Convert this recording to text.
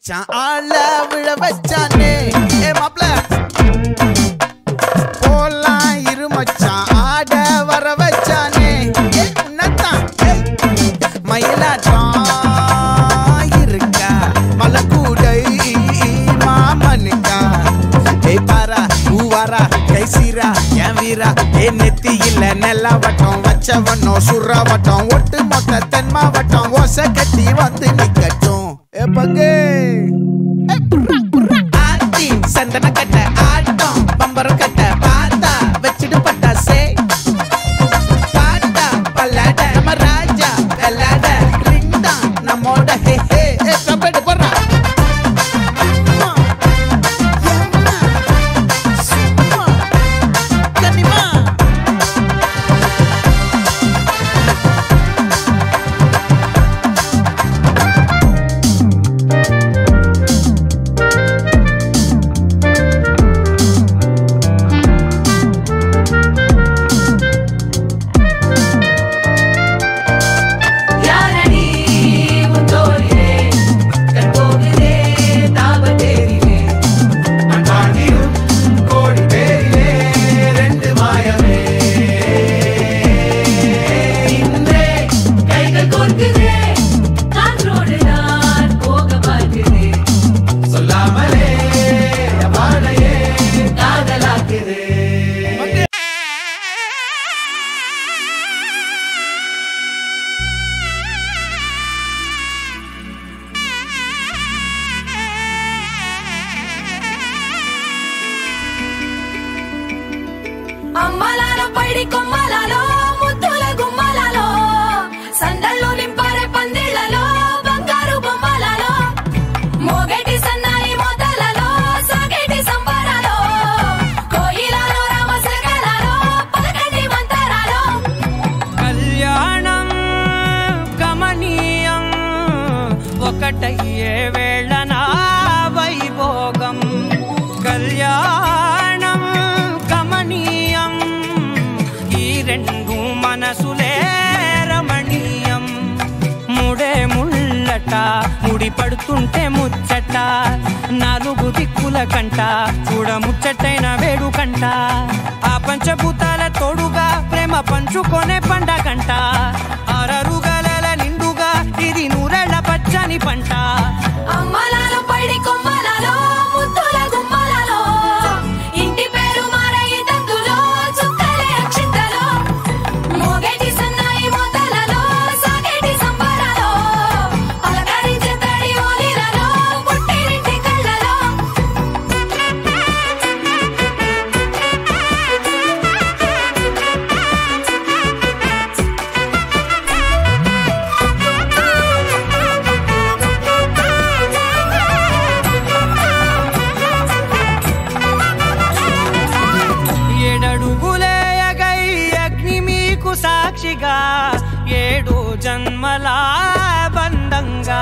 மச்சான் ஆள விழ வச்சானே ஏ மாப்ள போலாம் இரு மச்சான் ஆட வர வச்சானே உன்னதான் மயிலாட்டம் இருக்கா மலக்கூடை மாமனுக்கா ஏய் பாரா ஊவாரா கைசீரா என் வீரா ஏ நெத்தி இல்ல நெல்லா வட்டம் வச்சவனோ சுறா வட்டம் ஒட்டு மொத்த தென் மாவட்டம் ஓசை கட்டி வந்து நிக்கட்டும் ஏ பங்கே ஆத்தி சந்தன கட்ட ஆட்டம் பம்பரம் கட்ட பாத்தா வச்சிடு பட்டாசே பாட்டா பல்லாட நம்ம ராஜா வெள்ளாட ரிங் தான் நம்மோட ஹே ஹே ஏ ட்ரம்பெட் போடுறா అమ్మలాలో పైడి కొమ్మలాలో ముద్దుల గుమ్మలాలో సందల్లో నింపారే పందిళ్లలో బంగారు బొమ్మలాలో మోగేటి సన్నాయి మోతలలో సాగేటి సంబరాలో కోయిలలో రామశకలలో పలకండి మంతరాలో కళ్యాణం గమనీయం ఒకటయ్యే వేళన వైభోగం కళ్యాణం గమనీయం ఈ రెండు మనసులే రమణీయం ముడే ముళ్ళట ముడి పడుతుంటే ముచ్చట నాలుగు దిక్కుల కంట చూడ ముచ్చటైన వేడుకంట ఆ పంచభూతాల తోడుగా ప్రేమ పంచుకొనే పండగంట అరరుగలల నిండుగా ఇది నూరెళ్ళ పచ్చని పంట అమ్మలాలో పైడి కొమ్మలాలో ముద్దుల గుమ్మలాలో ఇంటి పేరు మారయి తందులో చుక్కలే అక్షింతలో మోగేటి సన్నాయి మోతలలో సాగేటి సంబరాలో పలకరించే తడి ఓలిలలో పుట్టినింటి కళ్ళలో ఏడడుగులేయగై అగ్ని మీకు సాక్షిగా 7 జన్మల బంధంగా